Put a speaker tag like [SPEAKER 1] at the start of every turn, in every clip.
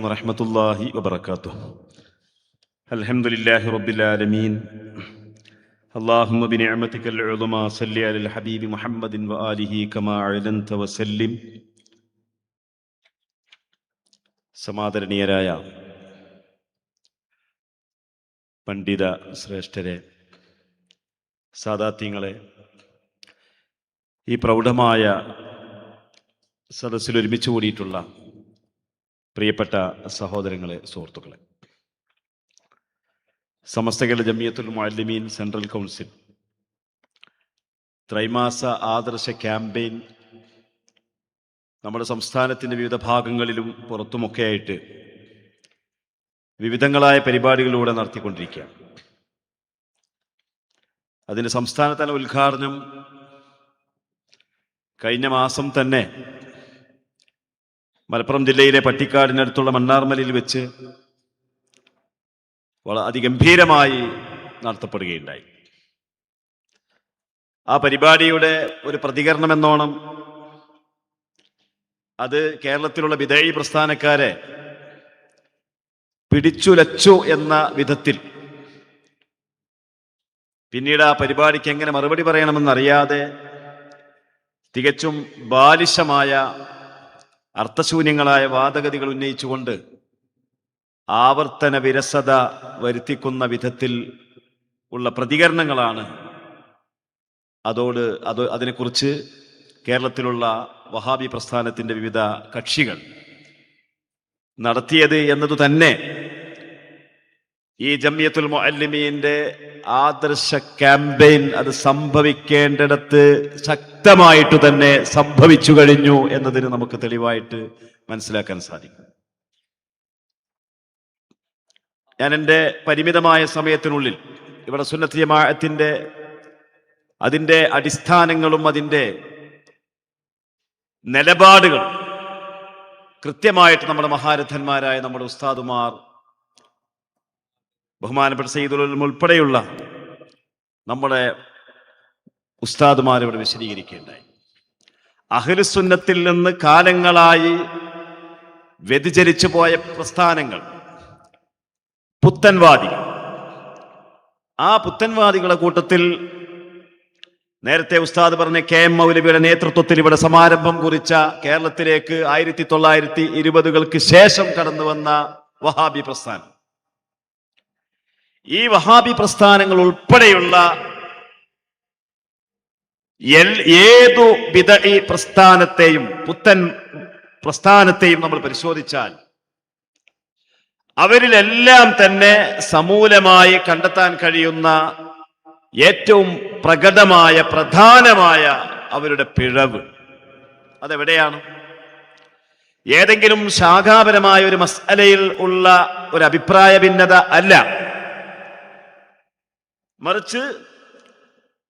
[SPEAKER 1] വറഹ്മത്തുള്ളാഹി വബറകാതുഹു. അൽഹംദുലില്ലാഹി റബ്ബിൽ ആലമീൻ. അല്ലാഹുമ്മ ബിനിഅമതികൽ ഉളുമാ സല്ലി അലൽ ഹബീബി മുഹമ്മദിൻ വആലിഹി കമാ അഅലൻത വസല്ലിം. സമാദരണീയരായ പണ്ഡിത ശ്രേഷ്ഠരെ, സാദാത്യങ്ങളെ, ഈ പ്രൗഢമായ സദസ്സിൽ ഒരുമിച്ച് കൂടിയിട്ടുള്ള പ്രിയപ്പെട്ട സഹോദരങ്ങളെ, സുഹൃത്തുക്കളെ, സമസ്ത കേരള ജമിയത്തുൽ മുഅല്ലിമീൻ സെൻട്രൽ കൗൺസിൽ ത്രൈമാസ ആദർശ ക്യാമ്പയിൻ നമ്മുടെ സംസ്ഥാനത്തിൻ്റെ വിവിധ ഭാഗങ്ങളിലും പുറത്തുമൊക്കെയായിട്ട് വിവിധങ്ങളായ പരിപാടികളിലൂടെ നടത്തിക്കൊണ്ടിരിക്കുകയാണ്. അതിൻ്റെ സംസ്ഥാനതല ഉദ്ഘാടനം കഴിഞ്ഞ മാസം തന്നെ മലപ്പുറം ജില്ലയിലെ പട്ടിക്കാടിനടുത്തുള്ള മണ്ണാർമലയിൽ വെച്ച് വളരെ അതിഗംഭീരമായി നടത്തപ്പെടുകയുണ്ടായി. ആ പരിപാടിയുടെ ഒരു പ്രതികരണം എന്നോണം അത് കേരളത്തിലുള്ള ബിദഈ പ്രസ്ഥാനക്കാരെ പിടിച്ചുലച്ചു എന്ന വിധത്തിൽ, പിന്നീട് ആ പരിപാടിക്ക് എങ്ങനെ മറുപടി പറയണമെന്നറിയാതെ തികച്ചും ബാലിശമായ അർത്ഥശൂന്യങ്ങളായ വാദഗതികൾ ഉന്നയിച്ചുകൊണ്ട് ആവർത്തന വിരസത വരുത്തിക്കുന്ന വിധത്തിൽ ഉള്ള പ്രതികരണങ്ങളാണ് അതിനെക്കുറിച്ച് കേരളത്തിലുള്ള വഹാബി പ്രസ്ഥാനത്തിൻ്റെ വിവിധ കക്ഷികൾ നടത്തിയത് എന്നതു തന്നെ ഈ ജമിയത്തുൽ മുഅല്ലിമീന്റെ ആദർശ ക്യാമ്പയിൻ അത് സംഭവിക്കേണ്ടിടത്ത് ശക്തമായിട്ട് തന്നെ സംഭവിച്ചു കഴിഞ്ഞു എന്നതിന് നമുക്ക് തെളിവായിട്ട് മനസ്സിലാക്കാൻ സാധിക്കും. ഞാൻ എൻ്റെ പരിമിതമായ സമയത്തിനുള്ളിൽ ഇവിടെ സുന്നത്ത് ജമാഅത്തിന്റെ അതിൻ്റെ അടിസ്ഥാനങ്ങളും അതിൻ്റെ നിലപാടുകളും കൃത്യമായിട്ട് നമ്മുടെ മഹാരഥന്മാരായ നമ്മുടെ ഉസ്താദുമാർ, ബഹുമാനപ്പെട്ട സയ്യിദുൽ ഉലമ ഉൾപ്പെടെയുള്ള നമ്മുടെ ഉസ്താദുമാർ ഇവിടെ വിശദീകരിക്കുകയുണ്ടായി. അഹ്ലുസുന്നത്തിൽ നിന്ന് കാലങ്ങളായി വ്യതിചലിച്ചു പോയ പ്രസ്ഥാനങ്ങൾ, പുത്തൻവാദികൾ, ആ പുത്തൻവാദികളുടെ കൂട്ടത്തിൽ നേരത്തെ ഉസ്താദ് പറഞ്ഞ KM മൗലവിയുടെ നേതൃത്വത്തിൽ ഇവിടെ സമാരംഭം കുറിച്ച കേരളത്തിലേക്ക് 1920-കൾക്ക് ശേഷം കടന്നു വന്ന വഹാബി പ്രസ്ഥാനം, ഈ വഹാബി പ്രസ്ഥാനങ്ങൾ ഉൾപ്പെടെയുള്ള ഏതു ബിദഈ പ്രസ്ഥാനത്തെയും പുത്തൻ പ്രസ്ഥാനത്തെയും നമ്മൾ പരിശോധിച്ചാൽ അവരിലെല്ലാം തന്നെ സമൂലമായി കണ്ടെത്താൻ കഴിയുന്ന ഏറ്റവും പ്രകടമായ പ്രധാനമായ അവരുടെ പിഴവ് അതെവിടെയാണ്? ഏതെങ്കിലും ശാഖാപരമായ ഒരു മസ്അലയിൽ ഉള്ള ഒരു അഭിപ്രായ ഭിന്നത അല്ല, മറിച്ച്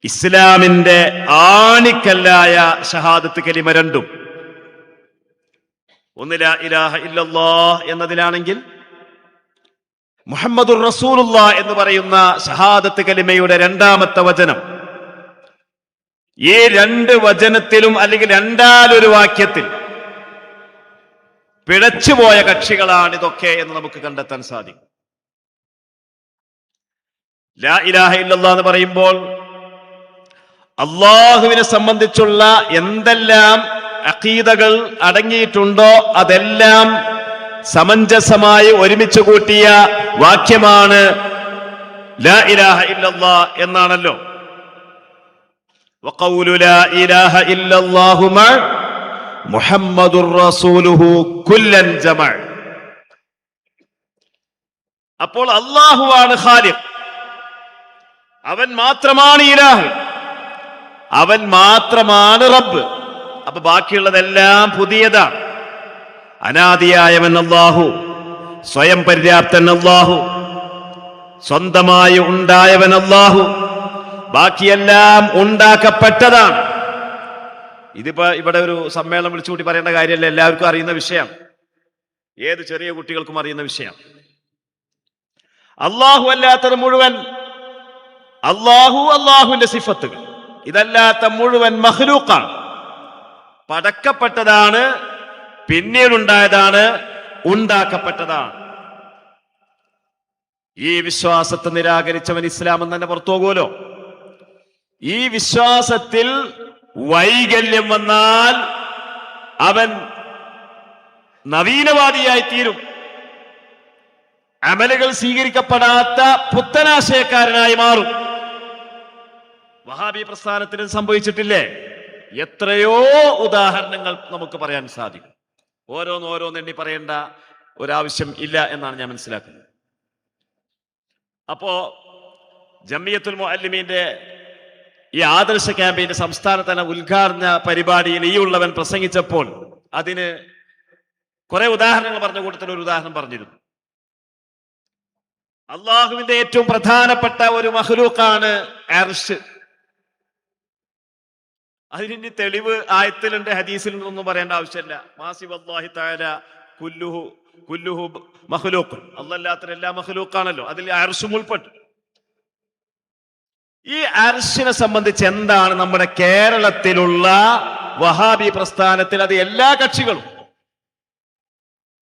[SPEAKER 1] ഇസ്ലാമിന്റെ ആണിക്കല്ലായ ഷഹാദത്ത് കലിമ രണ്ടും, ഒന്ന് ലാ ഇലാഹ ഇല്ലല്ലാഹ് എന്നതിലാണെങ്കിൽ മുഹമ്മദുർ റസൂലുള്ളാഹ് എന്ന് പറയുന്ന ഷഹാദത്ത് കലിമയുടെ രണ്ടാമത്തെ വചനം, ഈ രണ്ട് വചനത്തിലും അല്ലെങ്കിൽ രണ്ടാലൊരു വാക്യത്തിൽ പിഴച്ചുപോയ കക്ഷികളാണ് ഇതൊക്കെ എന്ന് നമുക്ക് കണ്ടെത്താൻ സാധിക്കും. ലാ ഇലാഹ ഇല്ലല്ലാഹ് എന്ന് പറയുമ്പോൾ അള്ളാഹുവിനെ സംബന്ധിച്ചുള്ള എന്തെല്ലാം അഖീദകൾ അടങ്ങിയിട്ടുണ്ടോ അതെല്ലാം സമഞ്ജസമായി ഒരുമിച്ച് കൂട്ടിയ വാക്യമാണ് ലാ ഇലാഹ ഇല്ലല്ലാഹ് എന്നാണല്ലോ. വഖൗലു ലാ ഇലാഹ ഇല്ലല്ലാഹു മഅ മുഹമ്മദുർ റസൂലുഹു കുല്ലൻ ജമഅ. അപ്പോൾ അല്ലാഹുവാണ് ഖാലിഖ്, അവൻ മാത്രമാണ് ഇലാഹ്, അവൻ മാത്രമാണ് റബ്ബ്. അപ്പൊ ബാക്കിയുള്ളതെല്ലാം പുതിയതാണ്. അനാദിയായവൻ അല്ലാഹു, സ്വയം പര്യാപ്തൻ അല്ലാഹു, സ്വന്തമായി ഉണ്ടായവൻ അല്ലാഹു, ബാക്കിയെല്ലാം ഉണ്ടാക്കപ്പെട്ടതാണ്. ഇതിപ്പോ ഇവിടെ ഒരു സമ്മേളനം വിളിച്ചുകൂട്ടി പറയേണ്ട കാര്യമല്ല, എല്ലാവർക്കും അറിയുന്ന വിഷയം, ഏത് ചെറിയ കുട്ടികൾക്കും അറിയുന്ന വിഷയം. അല്ലാഹു അല്ലാത്തത് മുഴുവൻ, അല്ലാഹുവിന്റെ സിഫത്തുകൾ, ഇതല്ലാത്ത മുഴുവൻ മഖ്ലൂഖാണ്, പടക്കപ്പെട്ടതാണ്, പിന്നീടുണ്ടായതാണ്. ഉണ്ടാക്കപ്പെട്ടതാണ്. ഈ വിശ്വാസത്തെ നിരാകരിച്ചവൻ ഇസ്ലാം തന്നെ പുറത്തു പോകുമല്ലോ. ഈ വിശ്വാസത്തിൽ വൈകല്യം വന്നാൽ അവൻ നവീനവാദിയായി തീരും, അമലുകൾ സ്വീകരിക്കപ്പെടാത്ത പുത്തനാശയക്കാരനായി മാറും. വഹാബി പ്രസ്ഥാനത്തിന് സംഭവിച്ചിട്ടില്ലേ? എത്രയോ ഉദാഹരണങ്ങൾ നമുക്ക് പറയാൻ സാധിക്കും. ഓരോന്നെണ്ണി പറയേണ്ട ഒരാവശ്യം ഇല്ല എന്നാണ് ഞാൻ മനസ്സിലാക്കുന്നത്. അപ്പോ ജമിയത്തുൽ മുഅല്ലിമീന്റെ ഈ ആദർശ ക്യാമ്പയിന്റെ സംസ്ഥാനതല ഉദ്ഘാടന പരിപാടിയിൽ ഈ ഉള്ളവൻ പ്രസംഗിച്ചപ്പോൾ അതിന് കുറെ ഉദാഹരണങ്ങൾ പറഞ്ഞ കൂട്ടത്തിൽ ഒരു ഉദാഹരണം പറഞ്ഞിരുന്നു. അള്ളാഹുവിന്റെ ഏറ്റവും പ്രധാനപ്പെട്ട ഒരു മഖ്ലൂഖാണ് അർശ്. അതിന് തെളിവ് ആയത്തിലുണ്ട്, ഹദീസിലുണ്ടെന്നൊന്നും പറയേണ്ട ആവശ്യമില്ല. മാസി വല്ലാഹി തആല കുല്ലുഹു മഖ്ലൂഖ്, അല്ലാത്തതെല്ലാം മഖ്ലൂഖാണല്ലോ, അതിൽ അർശും ഉൾപ്പെട്ടു. ഈ അർശിനെ സംബന്ധിച്ച് എന്താണ് നമ്മുടെ കേരളത്തിലുള്ള വഹാബി പ്രസ്ഥാനത്തിൽ, അത് എല്ലാ കക്ഷികളും,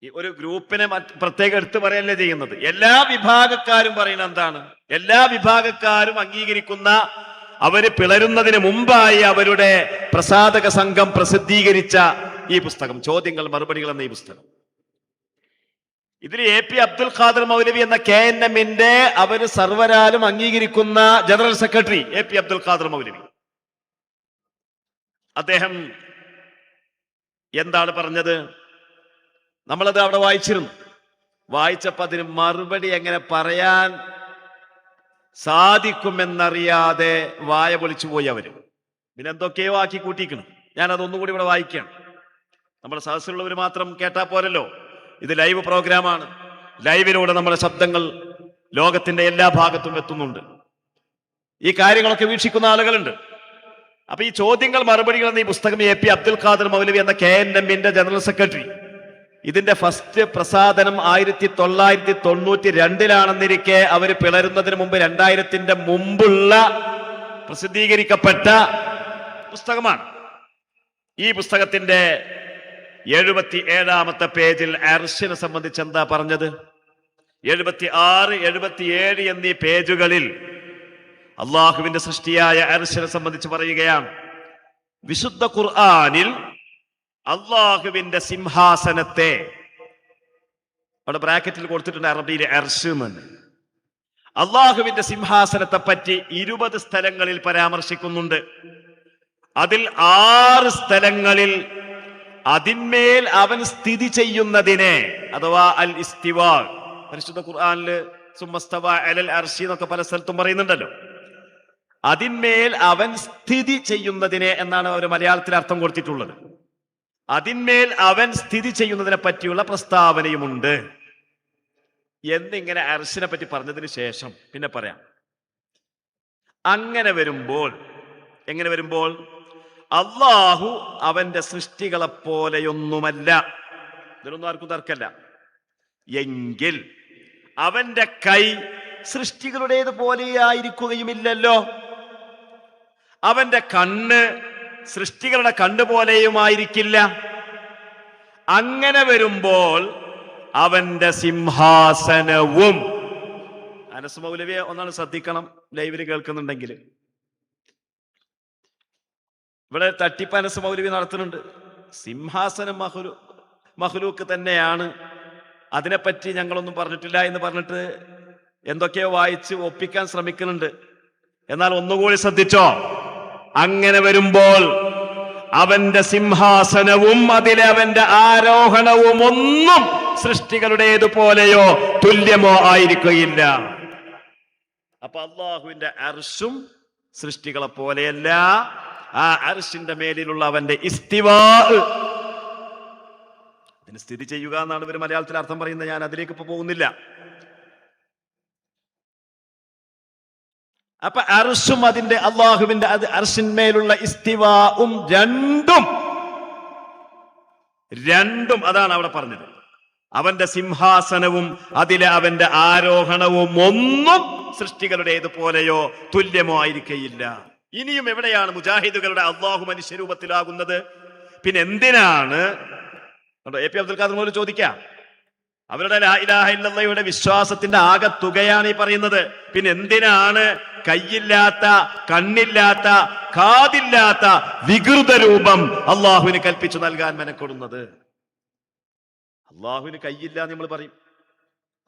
[SPEAKER 1] ഒരു ഗ്രൂപ്പിനെ പ്രത്യേകം എടുത്തു പറയല്ലേ ചെയ്യുന്നത്, എല്ലാ വിഭാഗക്കാരും പറയുന്നത് എന്താണ്? എല്ലാ വിഭാഗക്കാരും അംഗീകരിക്കുന്ന, അവര് പിളരുന്നതിന് മുമ്പായി അവരുടെ പ്രസാധക സംഘം പ്രസിദ്ധീകരിച്ച ഈ പുസ്തകം, ചോദ്യങ്ങൾ മറുപടികൾ എന്ന ഈ പുസ്തകം, ഇതിൽ AP അബ്ദുൽ ഖാദർ മൗലവി എന്ന KNMന്റെ അവര് സർവരാലും അംഗീകരിക്കുന്ന general secretary AP Abdul Khader Moulavi, അദ്ദേഹം എന്താണ് പറഞ്ഞത്? നമ്മളത് അവിടെ വായിച്ചിരുന്നു. വായിച്ചപ്പോ അതിന് മറുപടി എങ്ങനെ പറയാൻ സാധിക്കുമെന്നറിയാതെ വായ പൊളിച്ചു പോയി അവര്. പിന്നെ എന്തൊക്കെയോ ആക്കി കൂട്ടിക്കണം. ഞാൻ അതൊന്നുകൂടി ഇവിടെ വായിക്കുകയാണ്. നമ്മുടെ സദസ്സിലുള്ളവർ മാത്രം കേട്ടാ പോരല്ലോ, ഇത് ലൈവ് പ്രോഗ്രാമാണ്. ലൈവിലൂടെ നമ്മുടെ ശബ്ദങ്ങൾ ലോകത്തിന്റെ എല്ലാ ഭാഗത്തും എത്തുന്നുണ്ട്. ഈ കാര്യങ്ങളൊക്കെ വീക്ഷിക്കുന്ന ആളുകളുണ്ട്. അപ്പൊ ഈ ചോദ്യങ്ങൾ മറുപടികൾ എന്ന ഈ പുസ്തകം AP അബ്ദുൽ ഖാദർ മൗലവി എന്ന KNMന്റെ ജനറൽ സെക്രട്ടറി, ഇതിന്റെ ഫസ്റ്റ് പ്രസാധനം 1992 അവര് പിളരുന്നതിന് മുമ്പ് 2000 മുമ്പുള്ള പ്രസിദ്ധീകരിക്കപ്പെട്ട പുസ്തകമാണ്. ഈ പുസ്തകത്തിന്റെ 77 പേജിൽ അർശിനെ സംബന്ധിച്ച് എന്താ പറഞ്ഞത്? 76, 77 എന്നീ പേജുകളിൽ അള്ളാഹുവിന്റെ സൃഷ്ടിയായ അർശിനെ സംബന്ധിച്ച് പറയുകയാണ്. വിശുദ്ധ ഖുർആനിൽ അള്ളാഹുവിന്റെ സിംഹാസനത്തെ, അവിടെ ബ്രാക്കറ്റിൽ കൊടുത്തിട്ടുണ്ട് അറബിയിലെ അർശ് എന്ന്, അള്ളാഹുവിന്റെ സിംഹാസനത്തെ പറ്റി 20 സ്ഥലങ്ങളിൽ പരാമർശിക്കുന്നുണ്ട്. അതിൽ 6 സ്ഥലങ്ങളിൽ അതിന്മേൽ അവൻ സ്ഥിതി ചെയ്യുന്നതിനെ, അഥവാ അൽ ഇസ്തിവാ, പരിശുദ്ധ ഖുർആനില് സുമ്മസ്തവ അലൽ അർശി എന്നൊക്കെ പല സ്ഥലത്തും പറയുന്നുണ്ടല്ലോ, അതിന്മേൽ അവൻ സ്ഥിതി ചെയ്യുന്നതിനെ എന്നാണ് അവർ മലയാളത്തിൽ അർത്ഥം കൊടുത്തിട്ടുള്ളത്. അതിന്മേൽ അവൻ സ്ഥിതി ചെയ്യുന്നതിനെ പറ്റിയുള്ള പ്രസ്താവനയുമുണ്ട് എന്നിങ്ങനെ അർശിനെ പറ്റി പറഞ്ഞതിന് ശേഷം പിന്നെ പറയാം. എങ്ങനെ വരുമ്പോൾ അള്ളാഹു അവന്റെ സൃഷ്ടികളെ പോലെയൊന്നുമല്ല, ഇതിലൊന്നും ആർക്കും തർക്കല്ല. എങ്കിൽ അവന്റെ കൈ സൃഷ്ടികളുടേത് പോലെയായിരിക്കുകയുമില്ലല്ലോ, അവന്റെ കണ്ണ് സൃഷ്ടികളുടെ കണ്ണുപോലെയുമായിരിക്കില്ല. അങ്ങനെ വരുമ്പോൾ അവന്റെ സിംഹാസനവും, അനസ് മൗലവിയെ ഒന്നാണ് ശ്രദ്ധിക്കണം, ലൈവില് കേൾക്കുന്നുണ്ടെങ്കിൽ. ഇവിടെ തട്ടിപ്പ് അനസ് മൗലവി നടത്തുന്നുണ്ട്. സിംഹാസനം മഖ്ലൂക്ക് തന്നെയാണ്, അതിനെപ്പറ്റി ഞങ്ങളൊന്നും പറഞ്ഞിട്ടില്ല എന്ന് പറഞ്ഞിട്ട് എന്തൊക്കെയോ വായിച്ച് ഒപ്പിക്കാൻ ശ്രമിക്കുന്നുണ്ട്. എന്നാൽ ഒന്നുകൂടി ശ്രദ്ധിച്ചോ, അങ്ങനെ വരുമ്പോൾ അവന്റെ സിംഹാസനവും അതിലെ അവന്റെ ആരോഹണവും ഒന്നും സൃഷ്ടികളുടേതുപോലെയോ തുല്യമോ ആയിരിക്കുകയില്ല. അപ്പൊ അള്ളാഹുവിന്റെ അർശും സൃഷ്ടികളെ പോലെയല്ല. ആ അർശിന്റെ മേലിലുള്ള അവന്റെ ഇസ്തിവാ, അതിന് സ്ഥിതി ചെയ്യുക എന്നാണ് ഇവർ മലയാളത്തിൽ അർത്ഥം പറയുന്നത്. ഞാൻ അതിലേക്ക് ഇപ്പൊ പോകുന്നില്ല. അപ്പൊ അർശും അതിന്റെ അള്ളാഹുവിന്റെ അർശിന്മേലുള്ള ഇസ്തിവാവും രണ്ടും അതാണ് അവിടെ പറഞ്ഞത്. അവന്റെ സിംഹാസനവും അതിലെ അവന്റെ ആരോഹണവും ഒന്നും സൃഷ്ടികളുടേതുപോലെയോ തുല്യമോ ആയിരിക്കയില്ല. ഇനിയും എവിടെയാണ് മുജാഹിദുകളുടെ അള്ളാഹു മനുഷ്യരൂപത്തിലാകുന്നത്? പിന്നെ എന്തിനാണ് AP അബ്ദുൽ ഖാദർ മൗലവി ചോദിക്കാം, അവരുടെ ലാ ഇലാഹ ഇല്ലല്ലാഹയുടെ വിശ്വാസത്തിന്റെ ആകത്തുകയാണ് ഈ പറയുന്നത്. പിന്നെ എന്തിനാണ് കയ്യില്ലാത്ത, കണ്ണില്ലാത്ത, കാതില്ലാത്ത വികൃത രൂപം അള്ളാഹുവിന് കൽപ്പിച്ചു നൽകാൻ മെനക്കൊടുന്നത്? അള്ളാഹുവിന് കയ്യില്ല എന്ന് നമ്മൾ പറയും,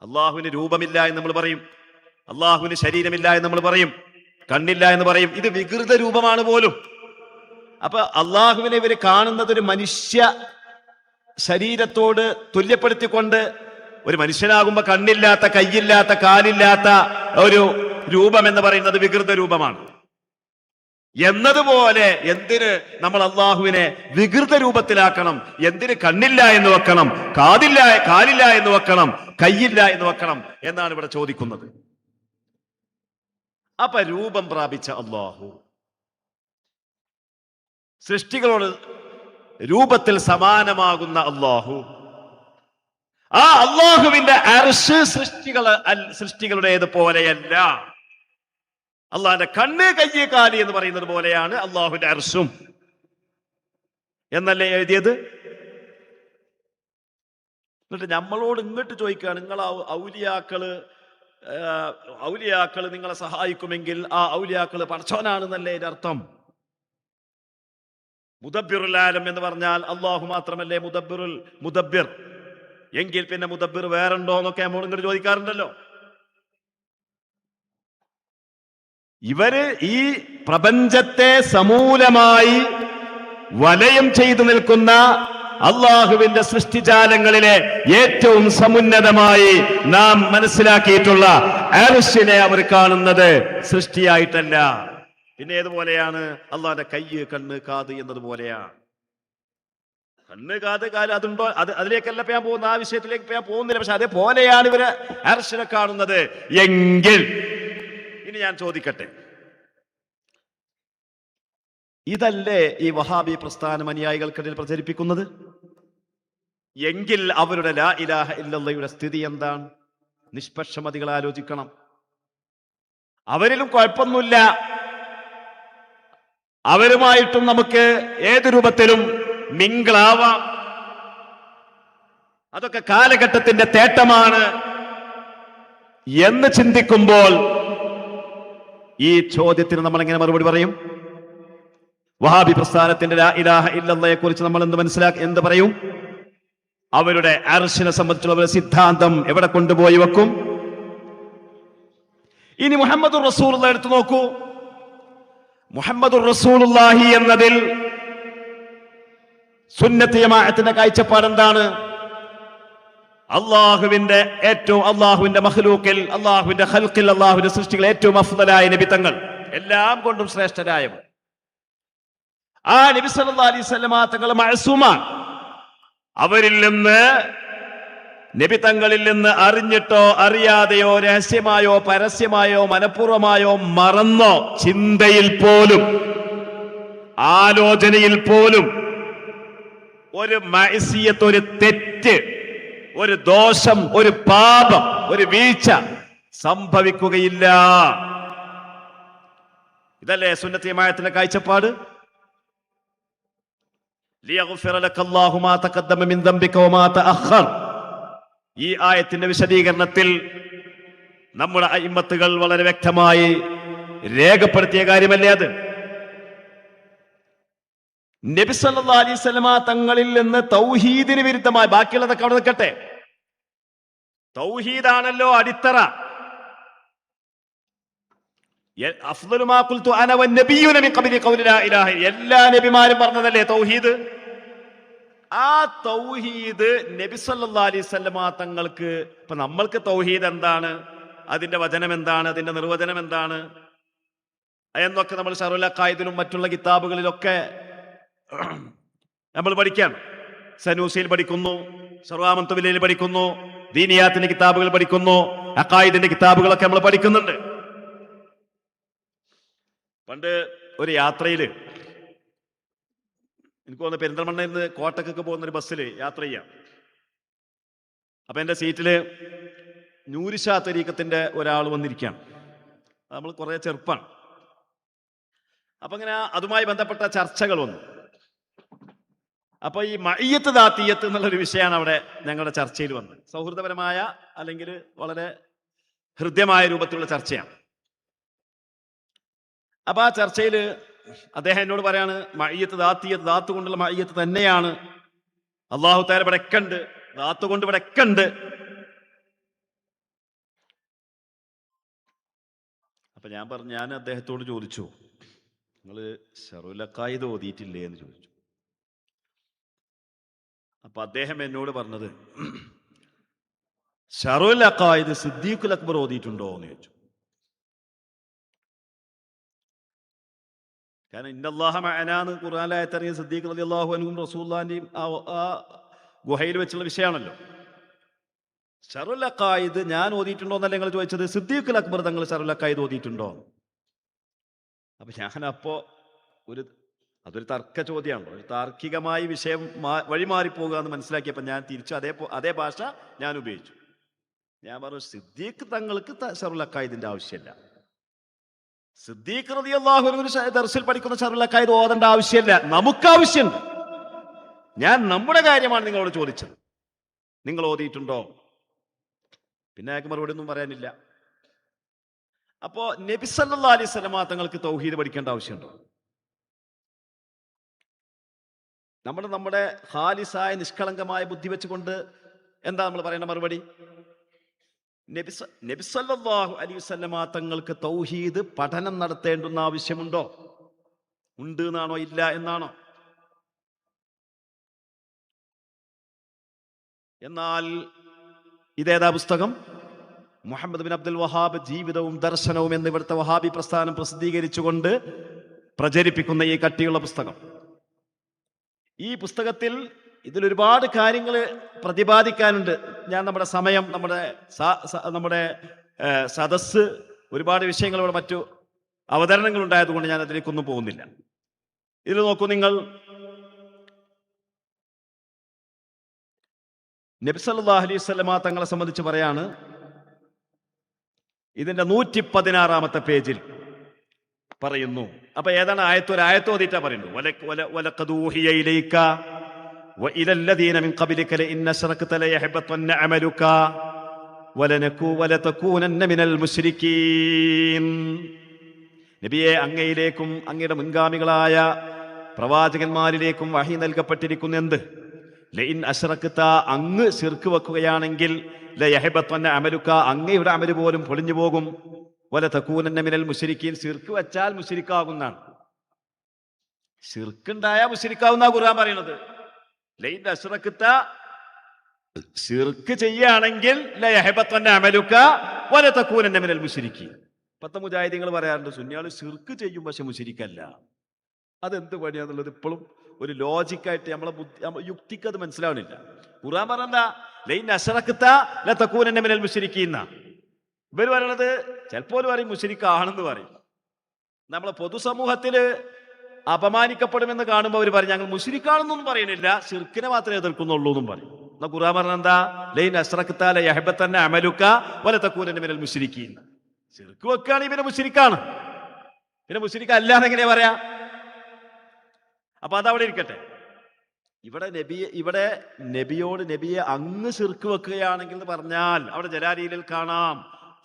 [SPEAKER 1] അള്ളാഹുവിന് രൂപമില്ല എന്ന് നമ്മൾ പറയും, അള്ളാഹുവിന് ശരീരമില്ല എന്ന് നമ്മൾ പറയും, കണ്ണില്ല എന്ന് പറയും. ഇത് വികൃത രൂപമാണ് പോലും. അപ്പൊ അള്ളാഹുവിനെ ഇവര് കാണുന്നത് ഒരു മനുഷ്യ ശരീരത്തോട് തുല്യപ്പെടുത്തിക്കൊണ്ട്, ഒരു മനുഷ്യനാകുമ്പോ കണ്ണില്ലാത്ത, കയ്യില്ലാത്ത, കാലില്ലാത്ത ഒരു രൂപം എന്ന് പറയുന്നത് വികൃത രൂപമാണ് എന്നതുപോലെ എന്തിന് നമ്മൾ അള്ളാഹുവിനെ വികൃത രൂപത്തിലാക്കണം? എന്തിന് കണ്ണില്ല എന്ന് വെക്കണം, കാലില്ല എന്ന് വെക്കണം, കയ്യില്ല എന്ന് വെക്കണം എന്നാണ് ഇവിടെ ചോദിക്കുന്നത്. അപ്പൊ രൂപം പ്രാപിച്ച അള്ളാഹു, സൃഷ്ടികളോട് രൂപത്തിൽ സമാനമാകുന്ന അള്ളാഹു, ആ അള്ളാഹുവിന്റെ അർശ് സൃഷ്ടികളുടേത് പോലെയല്ല. അള്ളാഹിന്റെ കണ്ണ്, കയ്യ്, കാല് എന്ന് പറയുന്നത് പോലെയാണ് അള്ളാഹുവിന്റെ അർശും എന്നല്ലേ എഴുതിയത്? എന്നിട്ട് നമ്മളോട് ഇങ്ങോട്ട് ചോദിക്കുകയാണ്, നിങ്ങൾ ഔലിയാക്കള് നിങ്ങളെ സഹായിക്കുമെങ്കിൽ ആ ഔലിയാക്കള് പടച്ചോനാണെന്നല്ലേ ഇതിന്റെ അർത്ഥം? മുദബ്ബിറുൽ ആലം എന്ന് പറഞ്ഞാൽ അള്ളാഹു മാത്രമല്ലേ മുദബ്ബിർ? എങ്കിൽ പിന്നെ മുദബ്ബിർ വേറുണ്ടോ എന്നൊക്കെ നമ്മൾ ഇങ്ങോട്ട് ചോദിക്കാറുണ്ടല്ലോ. ഇവര് ഈ പ്രപഞ്ചത്തെ സമൂലമായി വലയം ചെയ്തു നിൽക്കുന്ന അള്ളാഹുവിന്റെ സൃഷ്ടിജാലങ്ങളിലെ ഏറ്റവും സമുന്നതമായി നാം മനസ്സിലാക്കിയിട്ടുള്ള അർശിനെ അവർ കാണുന്നത് സൃഷ്ടിയായിട്ടല്ല. പിന്നെ ഏതുപോലെയാണ്? അള്ളാഹിന്റെ കയ്യ്, കണ്ണ്, കാത് എന്നതുപോലെയാണ്. കണ്ണ്, കാത്, കാല് അതുണ്ടോ? അതിലേക്കല്ല ഞാൻ പോകുന്ന, ആ വിഷയത്തിലേക്ക് ഞാൻ പോകുന്നില്ല. പക്ഷെ അതേപോലെയാണ് ഇവര് അർശിനെ കാണുന്നത് എങ്കിൽ, ഇനി ഞാൻ ചോദിക്കട്ടെ, ഇതല്ലേ ഈ വഹാബി പ്രസ്ഥാനം അനുയായികൾക്കിടയിൽ പ്രചരിപ്പിക്കുന്നത്? എങ്കിൽ അവരുടെ ലാ ഇലാഹ ഇല്ലല്ലാഹയുടെ സ്ഥിതി എന്താണ്? നിഷ്പക്ഷമതികൾ ആലോചിക്കണം. അവരിലും കുഴപ്പമൊന്നുമില്ല, അവരുമായിട്ടും നമുക്ക് ഏത് രൂപത്തിലും മിങ്കിളാവാം, അതൊക്കെ കാലഘട്ടത്തിന്റെ തേട്ടമാണ് എന്ന് ചിന്തിക്കുമ്പോൾ ഈ ചോദ്യത്തിന് നമ്മൾ എങ്ങനെ മറുപടി പറയും? വഹാബി പ്രസ്ഥാനത്തിന്റെ ലാ ഇലാഹ ഇല്ലല്ലാഹയെ കുറിച്ച് നമ്മൾ എന്ത് പറയും? അവരുടെ അർശിനെ സംബന്ധിച്ചുള്ള സിദ്ധാന്തം എവിടെ കൊണ്ടുപോയി വെക്കും? ഇനി മുഹമ്മദുർ റസൂലുള്ളാഹി എടുത്തു നോക്കൂ. മുഹമ്മദുർ റസൂലുള്ളാഹി എന്നതിൽ സുന്നത്ത് ജമാഅത്തിന്റെ കാഴ്ചപ്പാട് എന്താണ്? അള്ളാഹുവിന്റെ മഖ്ലൂഖിൽ, അള്ളാഹുവിന്റെ ഖൽഖിൽ, അള്ളാഹുവിന്റെ സൃഷ്ടികൾ ഏറ്റവും അഫ്ദലായ നബി തങ്ങൾ, എല്ലാം കൊണ്ടും ശ്രേഷ്ഠരായവർ. ആ നബി സല്ലല്ലാഹു അലൈഹി വസല്ലമ തങ്ങൾ മഅസൂമാണ്. അവരിൽ നിന്ന്, നബി തങ്ങളിൽ നിന്ന് അറിഞ്ഞിട്ടോ അറിയാതെയോ രഹസ്യമായോ പരസ്യമായോ മനഃപൂർവമായോ മറന്നോ ചിന്തയിൽ പോലും ആലോചനയിൽ പോലും ഒരു മഅസിയത്ത്, ഒരു തെറ്റ്, ഒരു ദോഷം, ഒരു പാപം, ഒരു വീഴ്ച സംഭവിക്കുകയില്ല. ഇതല്ലേ സുന്നത്ത് ജമാഅത്തിന്റെ കാഴ്ചപ്പാട്? ലിയഗ്ഫിറ ലക്കല്ലാഹു മാ തഖദ്ദമ മിൻ ദംബിക വമാ തഅഖർ. ഈ ആയത്തിന്റെ വിശദീകരണത്തിൽ നമ്മുടെ അയിമ്മത്തുകൾ വളരെ വ്യക്തമായി രേഖപ്പെടുത്തിയ കാര്യമല്ലേ അത്? നബി സല്ലല്ലാഹു അലൈഹി വസല്ലമ തങ്ങളിൽ നിന്ന് തൗഹീദിന് വിരുദ്ധമായി, ബാക്കിയുള്ളതൊക്കെ അവിടെ നിൽക്കട്ടെ, തൗഹീദാണല്ലോ അടിത്തറ. അഫ്ളലു മാ ഖുൽതു അന വന്നബിയ്യുന മിൻ ഖബ്ലി ഖൗലി ലാ ഇലാഹ, എല്ലാ നബിമാരും പറഞ്ഞതല്ലേ തൗഹീദ്? ആ തൗഹീദ് നബി സല്ലല്ലാഹു അലൈഹി വസല്ലമ തങ്ങൾക്ക്, ഇപ്പൊ നമ്മൾക്ക് തൗഹീദ് എന്താണ്, അതിന്റെ വചനം എന്താണ്, അതിന്റെ നിർവചനം എന്താണ് എന്നൊക്കെ നമ്മൾ ശറഉൽ അഖായിദിലും മറ്റുള്ള കിതാബുകളിലൊക്കെ നമ്മൾ പഠിക്കാം. സനൂസിയിൽ പഠിക്കുന്നു, സർവാമന്തുവിലയിൽ പഠിക്കുന്നു, ദീനിയാത്തിന്റെ കിതാബുകൾ പഠിക്കുന്നു, അഖായിദിന്റെ കിതാബുകളൊക്കെ നമ്മൾ പഠിക്കുന്നുണ്ട്. പണ്ട് ഒരു യാത്രയില്, എനിക്ക് തോന്നുന്നു പെരിന്തൽമണ്ണയിൽ നിന്ന് കോട്ടക്കൊക്കെ പോകുന്ന ഒരു ബസ്സിൽ യാത്ര ചെയ്യാം. അപ്പൊ എന്റെ സീറ്റില് നൂരിഷാ തരീഖത്തിന്റെ ഒരാൾ വന്നിരിക്കുകയാണ്. നമ്മൾ കുറെ ചെറുപ്പാണ്. അപ്പൊ ഇങ്ങനെ അതുമായി ബന്ധപ്പെട്ട ചർച്ചകൾ വന്നു. അപ്പൊ ഈ മയ്യത്ത് ദാത്തിയത്ത് എന്നുള്ളൊരു വിഷയമാണ് അവിടെ ഞങ്ങളുടെ ചർച്ചയിൽ വന്നത്. സൗഹൃദപരമായ അല്ലെങ്കിൽ വളരെ ഹൃദ്യമായ രൂപത്തിലുള്ള ചർച്ചയാണ്. അപ്പൊ ആ ചർച്ചയിൽ അദ്ദേഹം എന്നോട് പറയാണ്, മയ്യത്ത് ദാത്തിയത്ത്, ദാത്ത് കൊണ്ടുള്ള മയ്യത്ത് തന്നെയാണ്. അള്ളാഹു തആല ഇവിടെ ഒക്കെ ഉണ്ട്, ദാത്ത് കൊണ്ട് ഇവിടെ ഒക്കെ ഉണ്ട്. അപ്പൊ ഞാൻ അദ്ദേഹത്തോട് ചോദിച്ചു, നിങ്ങൾ ശറഉൽ അഖായിദ് ഓതിയിട്ടില്ലേ എന്ന് ചോദിച്ചു. അപ്പൊ അദ്ദേഹം എന്നോട് പറഞ്ഞത്, ശറഉൽ അഖായിദ് സിദ്ദീഖുൽ അക്ബർ ഓതിയിട്ടുണ്ടോ എന്ന് ചോദിച്ചു. കാരണം ഇന്നല്ലാഹ മഅനാന്ന് ഖുർആനിലായത്ത് ഇറങ്ങിയ സിദ്ദീഖ് റളിയല്ലാഹു അൻഹും റസൂലുള്ളാഹിന്റെയും ആ ഗുഹയിൽ വെച്ചുള്ള വിഷയമാണല്ലോ. ശറഉൽ അഖായിദ് ഞാൻ ഓതിയിട്ടുണ്ടോ എന്നല്ല നിങ്ങൾ ചോദിച്ചത്, സിദ്ദീഖുൽ അക്ബർ തങ്ങൾ ശറഉൽ അഖായിദ് ഓതിയിട്ടുണ്ടോ? അപ്പൊ ഞാനപ്പോ അതൊരു തർക്ക ചോദ്യമാണല്ലോ, ഒരു താർക്കികമായി വിഷയം വഴിമാറിപ്പോകുക എന്ന് മനസ്സിലാക്കിയപ്പോൾ ഞാൻ തിരിച്ചു അതേ ഭാഷ ഞാൻ ഉപയോഗിച്ചു. ഞാൻ പറഞ്ഞു, സിദ്ദീഖ് തങ്ങൾക്ക് ശറഉൽ അഖായിദിന്റെ ആവശ്യമില്ല. സിദ്ദീഖ് റളിയല്ലാഹു അൻഹു ദർസിൽ പഠിക്കുന്ന ശറഉൽ അഖായിദ് ഓതേണ്ട ആവശ്യമില്ല, നമുക്ക് ആവശ്യമുണ്ട്. ഞാൻ നമ്മുടെ കാര്യമാണ് നിങ്ങളോട് ചോദിച്ചത്, നിങ്ങൾ ഓതിയിട്ടുണ്ടോ? പിന്നെ അയാൾക്ക് മറുപടി ഒന്നും പറയാനില്ല. അപ്പോ നബി സല്ലല്ലാഹു അലൈഹി വസല്ലമ തങ്ങൾക്ക് തൗഹീദ് പഠിക്കേണ്ട ആവശ്യമുണ്ടോ? നമ്മുടെ ഖാലിസായ നിഷ്കളങ്കമായ ബുദ്ധി വെച്ചുകൊണ്ട് എന്താ നമ്മൾ പറയേണ്ട മറുപടി? നബി സല്ലല്ലാഹു അലൈഹി വസല്ലമ തങ്ങൾക്ക് തൗഹീദ് പഠനം നടത്തേണ്ടുന്ന ആവശ്യമുണ്ടോ? ഉണ്ട് എന്നാണോ, ഇല്ല എന്നാണോ? എന്നാൽ ഇതേതാ പുസ്തകം? മുഹമ്മദ് ബിൻ അബ്ദുൽ വഹാബ് ജീവിതവും ദർശനവും എന്ന് ഇവിടുത്തെ വഹാബി പ്രസ്ഥാനം പ്രസിദ്ധീകരിച്ചുകൊണ്ട് പ്രചരിപ്പിക്കുന്ന ഈ കട്ടിയുള്ള പുസ്തകം. ഈ പുസ്തകത്തിൽ ഇതിലൊരുപാട് കാര്യങ്ങൾ പ്രതിപാദിക്കാനുണ്ട്. ഞാൻ നമ്മുടെ സമയം, നമ്മുടെ സദസ്സ്, ഒരുപാട് വിഷയങ്ങൾ, ഇവിടെ മറ്റു അവതരണങ്ങൾ ഉണ്ടായതുകൊണ്ട് ഞാൻ അതിലേക്കൊന്നും പോകുന്നില്ല. ഇതിൽ നോക്കൂ നിങ്ങൾ, നബി സല്ലല്ലാഹു അലൈഹി വസല്ലമ തങ്ങളെ സംബന്ധിച്ച് പറയാണ്, ഇതിന്റെ 116-ാമത്തെ പേജിൽ പറയുന്നു. അപ്പൊ ഏതാണ് ആയത്ത്? ഒരു ആയത്ത് ഓതിയിട്ടാ പറയുന്നു. വലഖദ് ഊഹിയ ഇലൈക വഇലല്ലദീന മിൻ ഖബ്ലിക ലഇൻ അശ്റക്ത ലയഹ്ബതന്ന അമലുക വലതകൂനന്ന മിനൽ മുശ്രിക്കീൻ. നബിയെ, അങ്ങയിലേക്കും അങ്ങയുടെ മുൻഗാമികളായ പ്രവാചകന്മാരിലേക്കും വഹി നൽകപ്പെട്ടിരിക്കുന്ന എന്ത്? ലഇൻ അശ്റക്ത, അങ്ങ് ശിർക്ക് വെക്കുകയാണെങ്കിൽ, ലയഹ്ബതന്ന അമലുക, അങ്ങയുടെ അമല് പോലും പൊളിഞ്ഞു പോകും. വലതകൂനന്ന മിനൽ മുശ്രിക്കീൻ, ശിർക്ക് വെച്ചാൽ മുശ്രിക്കാകുന്നതാണ്. ശിർക്കുണ്ടായ മുശ്രിക്കാവുന്ന ഖുർആൻ പറയുന്നത്. ലഇൻ അശ്റക്ത, ശിർക്ക് ചെയ്യുകയാണെങ്കിൽ, ലയഹ്ബതന്ന അമലുക വലതകൂനന്ന മിനൽ മുശ്രിക്കീൻ. പത്ത് മുജാഹിദീങ്ങൾ പറയാറുണ്ട്, സുന്നിയാൾ ശിർക്ക് ചെയ്യും പക്ഷെ മുശ്രിക്കല്ല. അതെന്ത് പണിയാന്നുള്ളത് ഇപ്പോഴും ഒരു ലോജിക്കായിട്ട് നമ്മളെ യുക്തിക്ക് അത് മനസ്സിലാവണില്ല. ഖുർആൻ പറഞ്ഞ ലഇൻ അശ്റക്ത ലതകൂനന്ന മിനൽ മുശ്രിക്കീൻ. ഇവർ പറയണത് ചിലപ്പോൾ പറയും മുശ്രിക്കാണെന്ന് പറയും. നമ്മളെ പൊതുസമൂഹത്തിൽ അപമാനിക്കപ്പെടുമെന്ന് കാണുമ്പോൾ അവർ പറയും ഞങ്ങൾ മുശ്രിക്കാണെന്നൊന്നും പറയണില്ല, ശിർക്കിനെ മാത്രമേ എതിർക്കുന്നുള്ളൂ എന്നും പറയും. എന്നാ ഖുർആൻ പറഞ്ഞ എന്താ? ലഇൻ അശ്റക്ത ലയഹ്ബതന്ന അമലുക വലതകൂനന്ന മിനൽ മുശ്രിക്കീൻ. ശിർക്ക് വെക്കുകയാണെങ്കിൽ പിന്നെ മുശ്രിക്കാണ്, പിന്നെ മുശ്രിക്ക അല്ലാന്ന് എങ്ങനെയാ പറയാ? അപ്പൊ അതവിടെ ഇരിക്കട്ടെ. ഇവിടെ നബിയോട്, നബിയെ അങ്ങ് ശിർക്ക് വെക്കുകയാണെങ്കിൽ എന്ന് പറഞ്ഞാൽ അവിടെ ജലാലിയിൽ കാണാം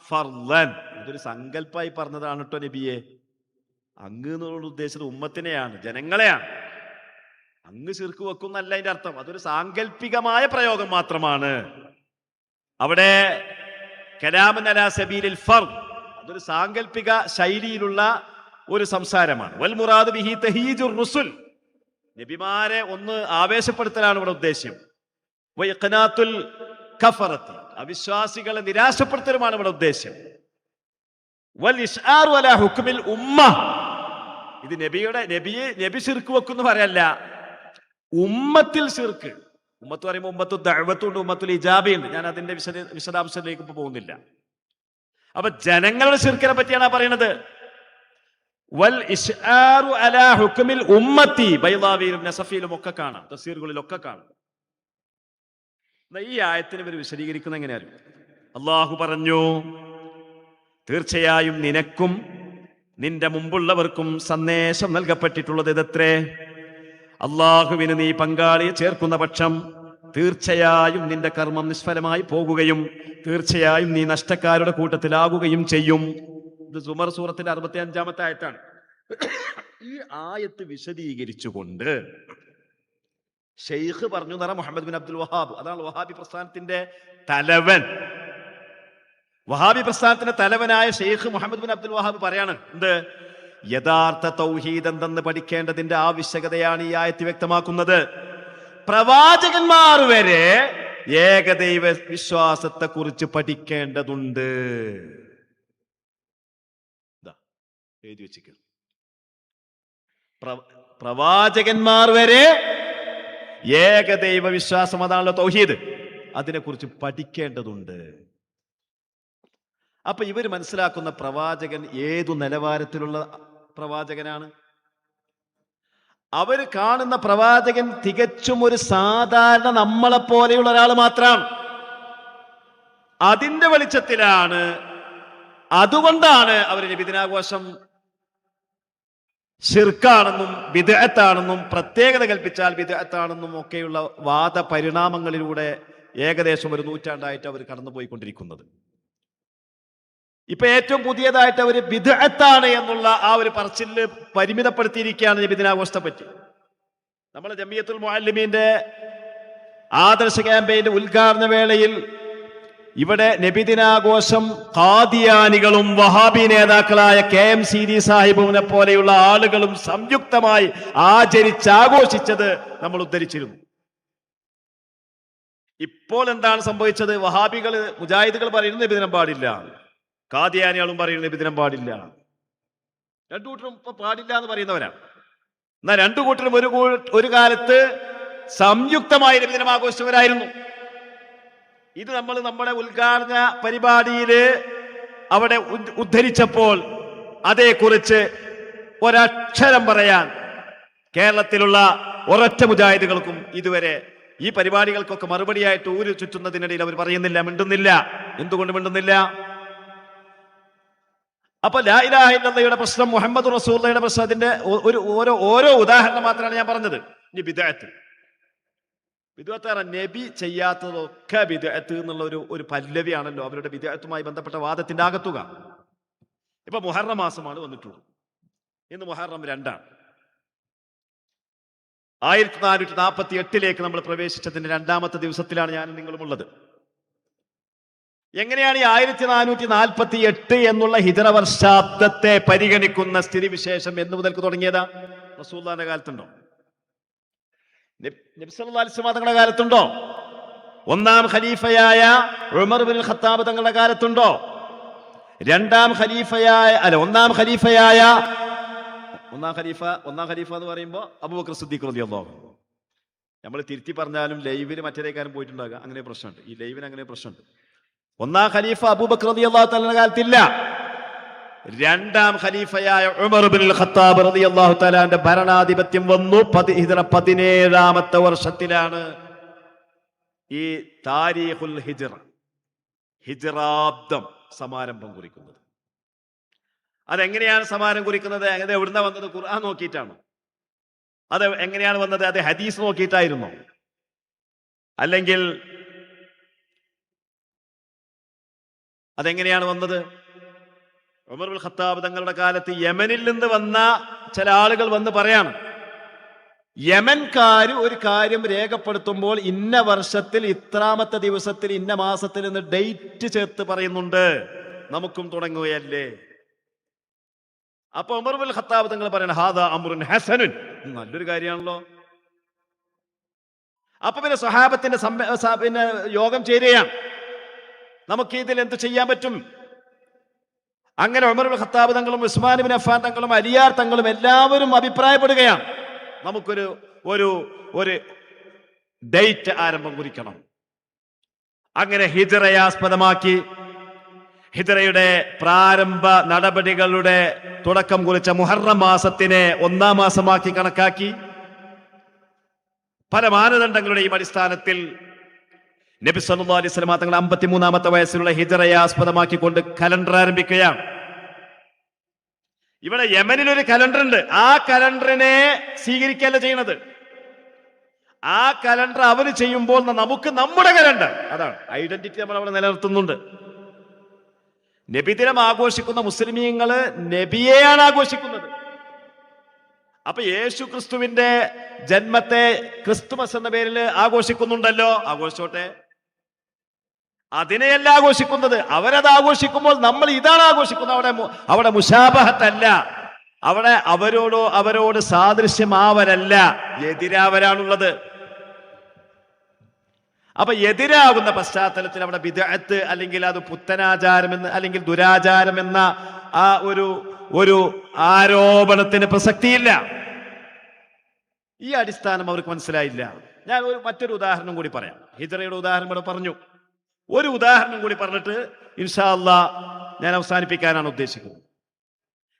[SPEAKER 1] ഫർളൻ. ഇതൊരു സങ്കല്പമായി പറഞ്ഞതാണ് കേട്ടോ. നബിയെ അങ്ങ് എന്നുള്ള ഉദ്ദേശിച്ചത് ഉമ്മത്തിനെയാണ്, ജനങ്ങളെയാണ്. അങ്ങ് ശിർക്ക് വെക്കുന്നല്ല അതിന്റെ അർത്ഥം. അതൊരു സാങ്കല്പികമായ പ്രയോഗം മാത്രമാണ്. അവിടെ കലാമൻ അലാ സബീലിൽ ഫർദ്, അതൊരു സാങ്കല്പിക ശൈലിയിലുള്ള ഒരു സംസാരമാണ്. വൽ മുറാദ് ബിഹി തഹീജുർ റുസുൽ, നബിമാരെ ഒന്ന് ആവേശപ്പെടുത്തലാണ് ഇവിടെ ഉദ്ദേശ്യം. വയഖനാത്തുൽ കഫറത്തി, അവിശ്വാസികളെ നിരാശപ്പെടുത്തലുമാണ് ഇവിടെ ഉദ്ദേശ്യം. വൽ ഇശ്ആറു അലാ ഹുക്മിൽ ഉമ്മ, ഇത് നബി ശിർക്ക് വെക്കുന്നു പറയല്ല, ഉമ്മത്തിൽ ശിർക്ക്. ഉമ്മത്ത് പറയുമ്പോൾ ഉമ്മത്തു ദഅവത്തുണ്ട്, ഉമ്മത്തുൽ ഇജാബയുണ്ട്. ഞാൻ അതിന്റെ വിശദാംശത്തിലേക്ക് ഇപ്പൊ പോകുന്നില്ല. അപ്പൊ ജനങ്ങളുടെ ശിർക്കിനെ പറ്റിയാണ് പറയുന്നത്. വൽ ഇശ്ആറു അലാ ഹുക്മിൽ ഉമ്മത്തി, ബൈളാവിയിലും നസഫിയിലും ഒക്കെ കാണാം, തഫ്സീറുകളിലൊക്കെ കാണാം. ഈ ആയത്തിന് ഇവർ വിശദീകരിക്കുന്ന എങ്ങനെയായിരുന്നു? അള്ളാഹു പറഞ്ഞു, തീർച്ചയായും നിനക്കും നിന്റെ മുമ്പുള്ളവർക്കും സന്ദേശം നൽകപ്പെട്ടിട്ടുള്ളത് ഇതത്രേ, അള്ളാഹുവിന് നീ പങ്കാളിയെ ചേർക്കുന്ന പക്ഷം തീർച്ചയായും നിന്റെ കർമ്മം നിഷ്ഫലമായി പോകുകയും തീർച്ചയായും നീ നഷ്ടക്കാരുടെ കൂട്ടത്തിലാകുകയും ചെയ്യും. ഇത് സുമർ സൂറത്തിന്റെ 65-ാമത്തെ ആയത്താണ്. ഈ ആയത്ത് വിശദീകരിച്ചുകൊണ്ട് ഷെയ്ഖ് പറഞ്ഞു എന്ന് പറഞ്ഞാൽ മുഹമ്മദ് ബിൻ അബ്ദുൽ വഹാബ്, അതാണ് വഹാബി പ്രസ്ഥാനത്തിന്റെ തലവൻ. വഹാബി പ്രസ്ഥാനത്തിന്റെ തലവനായ ഷെയ്ഖ് മുഹമ്മദ് ബിൻ അബ്ദുൽ വഹാബ് പറയാണ് എന്ത്? യഥാർത്ഥ തൗഹീദ് എന്തെന്ന് പഠിക്കേണ്ടതിന്റെ ആവശ്യകതയാണ് ഈ ആയത്ത് വ്യക്തമാക്കുന്നത്. പ്രവാചകന്മാർ വരെ ഏകദൈവ വിശ്വാസത്തെ കുറിച്ച് പഠിക്കേണ്ടതുണ്ട്. എഴുതി വെച്ചിരിക്കുന്നു. പ്രവാചകന്മാർ വരെ ഏകദൈവ വിശ്വാസം, അതാണല്ലോ തൗഹീദ്, അതിനെക്കുറിച്ച് പഠിക്കേണ്ടതുണ്ട്. അപ്പൊ ഇവർ മനസ്സിലാക്കുന്ന പ്രവാചകൻ ഏതു നിലവാരത്തിലുള്ള പ്രവാചകനാണ്? അവർ കാണുന്ന പ്രവാചകൻ തികച്ചും ഒരു സാധാരണ നമ്മളെപ്പോലെയുള്ള ഒരാൾ മാത്രമാണ്. അതിന്റെ വെളിച്ചത്തിലാണ്, അതുകൊണ്ടാണ് അവർ നബിദിനാഘോഷം ശിർക്കാണെന്നും ബിദ്അത്താണെന്നും പ്രത്യേകത കൽപ്പിച്ചാൽ ബിദ്അത്താണെന്നും ഒക്കെയുള്ള വാദപരിണാമങ്ങളിലൂടെ ഏകദേശം ഒരു നൂറ്റാണ്ടായിട്ട് അവർ കടന്നുപോയിക്കൊണ്ടിരിക്കുന്നത്. ഇപ്പൊ ഏറ്റവും പുതിയതായിട്ട് അവർ ബിദ്അത്താണ് എന്നുള്ള ആ ഒരു പറച്ചില് പരിമിതപ്പെടുത്തിയിരിക്കുകയാണ് നബിദിനാഘോഷത്തെ പറ്റി. നമ്മളെ ജമിയത്തുൽ മുഅല്ലിമീന്റെ ആദർശ ക്യാമ്പയിന്റെ ഉദ്ഘാടന വേളയിൽ ഇവിടെ നബിദിനാഘോഷം ഖാദിയാനികളും വഹാബി നേതാക്കളായ KM സാഹിബിനെ പോലെയുള്ള ആളുകളും സംയുക്തമായി ആചരിച്ചാഘോഷിച്ചത് നമ്മൾ ഉദ്ധരിച്ചിരുന്നു. ഇപ്പോൾ എന്താണ് സംഭവിച്ചത്? വഹാബികൾ, മുജാഹിദുകൾ പറയുന്നത് നബിദിനം പാടില്ല, ഖാദിയാനികളും പറയുന്നത് നബിദിനം പാടില്ല. രണ്ടു കൂട്ടരും ഇപ്പൊ പാടില്ല എന്ന് പറയുന്നവരാണ്. എന്നാൽ രണ്ടു കൂട്ടരും ഒരു കാലത്ത് സംയുക്തമായി നബിദിനം ആഘോഷിച്ചവരായിരുന്നു. ഇത് നമ്മൾ നമ്മുടെ ഉദ്ഘാടന പരിപാടിയിൽ അവിടെ ഉദ്ധരിച്ചപ്പോൾ അതേക്കുറിച്ച് ഒരക്ഷരം പറയാൻ കേരളത്തിലുള്ള ഒരൊറ്റ മുജാഹിദുകൾക്കും ഇതുവരെ ഈ പരിപാടികൾക്കൊക്കെ മറുപടിയായിട്ട് ഊര് ചുറ്റുന്നതിനിടയിൽ അവർ പറയുന്നില്ല, മിണ്ടുന്നില്ല. എന്തുകൊണ്ട് മിണ്ടുന്നില്ല? അപ്പൊ ലാ ഇലാഹ ഇല്ലല്ലാഹയുടെ പ്രശ്നം, മുഹമ്മദ് റസൂലുള്ളാഹിയുടെ പ്രശ്നം, അതിന്റെ ഓരോ ഉദാഹരണം മാത്രമാണ് ഞാൻ പറഞ്ഞത്. ഇനി ബിദ്അത്ത് നബി ചെയ്യാത്തതൊക്കെ ബിദ്അത്ത് എന്നുള്ള ഒരു പല്ലവിയാണല്ലോ അവരുടെ ബിദ്അത്തുമായി ബന്ധപ്പെട്ട വാദത്തിന്റെ ആകത്തുക. ഇപ്പൊ മുഹറം മാസമാണ് വന്നിട്ടുള്ളത്. ഇന്ന് മുഹറം 2-ആണ്. 1448 നമ്മൾ പ്രവേശിച്ചതിന്റെ 2-ാമത്തെ ദിവസത്തിലാണ് ഞാനും നിങ്ങളുമുള്ളത്. എങ്ങനെയാണ് ഈ 1448 എന്നുള്ള ഹിജ്റ വർഷാബ്ദത്തെ പരിഗണിക്കുന്ന സ്ഥിതിവിശേഷം എന്ന് മുതൽക്ക് തുടങ്ങിയതാ? റസൂലുള്ളാഹിന്റെ കാലത്തുണ്ടോ? നബി സല്ലല്ലാഹു അലൈഹി വസല്ലം തങ്ങളുടെ കാലത്തുണ്ടോ? ഒന്നാം ഖലീഫയായ ഉമർ ഇബ്നുൽ ഖത്താബ് തങ്ങളുടെ കാലത്തുണ്ടോ? ഒന്നാം ഖലീഫ എന്ന് പറയുമ്പോൾ അബൂബക്കർ സിദ്ദീഖ് റളിയല്ലാഹു അൻഹു. നമ്മൾ തിരുത്തി പറഞ്ഞാലും ലൈവില് മറ്റേക്കാരും പോയിട്ടുണ്ടാകുക, അങ്ങനെ പ്രശ്നമുണ്ട്. ഈ ലൈവിന് അങ്ങനെ പ്രശ്നമുണ്ട്. ഒന്നാം ഖലീഫ അബൂബക്കർ റളിയല്ലാഹു തആലയുടെ കാലത്തില്ല. രണ്ടാം ഖലീഫയായ ഉമർ ഇബ്നുൽ ഖത്താബ് റളിയല്ലാഹു തആലാന്റെ ഭരണാധിപത്യം വന്നു. ഹിജ്റ 17-ാമത്തെ വർഷത്തിലാണ് ഈ താരീഖുൽ ഹിജ്റാബ്ദം സമാരംഭം കുറിക്കുന്നത്. അതെങ്ങനെയാണ് സമാരം കുറിക്കുന്നത്? അത് എവിടുന്ന വന്നത്? ഖുർആൻ നോക്കിയിട്ടാണോ? അത് എങ്ങനെയാണ് വന്നത്? അത് ഹദീസ് നോക്കിയിട്ടായിരുന്നോ? അല്ലെങ്കിൽ അതെങ്ങനെയാണ് വന്നത്? ഉമർ ഇബ്നുൽ ഖത്താബ് തങ്ങളുടെ കാലത്ത് യമനിൽ നിന്ന് വന്ന ചില ആളുകൾ വന്ന് പറയാണ്, യമൻകാര് ഒരു കാര്യം രേഖപ്പെടുത്തുമ്പോൾ ഇന്ന വർഷത്തിൽ ഇത്രാമത്തെ ദിവസത്തിൽ ഇന്ന മാസത്തിൽ നിന്ന് ഡേറ്റ് ചേർത്ത് പറയുന്നുണ്ട്, നമുക്കും തുടങ്ങുകയല്ലേ? അപ്പൊ ഉമർ ഇബ്നുൽ ഖത്താബ് തങ്ങൾ പറയണം, ഹാദാ അംറുൻ ഹസനുൻ, നല്ലൊരു കാര്യമാണല്ലോ. അപ്പൊ പിന്നെ സ്വഹാബത്തിന്റെ പിന്നെ യോഗം ചേരുകയാണ്, നമുക്ക് ഇതിൽ എന്ത് ചെയ്യാൻ പറ്റും? അങ്ങനെ ഉമർ ഇബ്നുൽ ഖത്താബ് തങ്ങളും ഉസ്മാൻ ഇബ്നു അഫ്ഫാൻ തങ്ങളും അലിയാർ തങ്ങളും എല്ലാവരും അഭിപ്രായപ്പെടുകയാണ്, നമുക്കൊരു ഒരു ഡേറ്റ് ആരംഭം കുറിക്കണം. അങ്ങനെ ഹിജ്റയെ ആസ്പദമാക്കി ഹിജ്റയുടെ പ്രാരംഭ നടപടികളുടെ തുടക്കം കുറിച്ച മുഹറം മാസത്തിനെ 1-ാം മാസമാക്കി കണക്കാക്കി പല മാനദണ്ഡങ്ങളുടെയും അടിസ്ഥാനത്തിൽ നബി സല്ലല്ലാഹു അലൈഹി വസല്ലം തങ്ങൾ 53-ാമത്തെ വയസ്സിലുള്ള ഹിജ്റയെ ആസ്പദമാക്കിക്കൊണ്ട് കലണ്ടർ ആരംഭിക്കുകയാണ്. ഇവിടെ യമനിൽ ഒരു കലണ്ടർ ഉണ്ട്, ആ കലണ്ടറിനെ സ്വീകരിക്കുകയല്ല ചെയ്യുന്നത്. ആ കലണ്ടർ അവന് ചെയ്യുമ്പോൾ നമുക്ക് നമ്മുടെ കലണ്ടർ, അതാണ് ഐഡന്റിറ്റി നമ്മൾ അവിടെ നിലനിർത്തുന്നുണ്ട്. നബിദിനം ആഘോഷിക്കുന്ന മുസ്ലിമീങ്ങള് നബിയെയാണ് ആഘോഷിക്കുന്നത്. അപ്പൊ യേശു ക്രിസ്തുവിന്റെ ജന്മത്തെ ക്രിസ്തുമസ് എന്ന പേരിൽ ആഘോഷിക്കുന്നുണ്ടല്ലോ, ആഘോഷിച്ചോട്ടെ. അതിനെയല്ല ആഘോഷിക്കുന്നത്. അവരത് ആഘോഷിക്കുമ്പോൾ നമ്മൾ ഇതാണ് ആഘോഷിക്കുന്നത്. അവിടെ മുശാബഹത്തല്ല, അവിടെ അവരോട് സാദൃശ്യമാവരല്ല, എതിരാവരാണുള്ളത്. അപ്പൊ എതിരാകുന്ന പശ്ചാത്തലത്തിൽ അവിടെ ബിദ്അത്ത് അല്ലെങ്കിൽ അത് പുത്തനാചാരമെന്ന് അല്ലെങ്കിൽ ദുരാചാരമെന്ന ആ ഒരു ആരോപണത്തിന് പ്രസക്തിയില്ല. ഈ അടിസ്ഥാനം അവർക്ക് മനസ്സിലായില്ല. ഞാൻ മറ്റൊരു ഉദാഹരണം കൂടി പറയാം. ഹിജ്റയുടെ ഉദാഹരണം ഇവിടെ പറഞ്ഞു. ഒരു ഉദാഹരണം കൂടി പറഞ്ഞിട്ട് ഇൻഷാ അല്ലാഹ് ഞാൻ അവസാനിപ്പിക്കാനാണ് ഉദ്ദേശിക്കുന്നത്.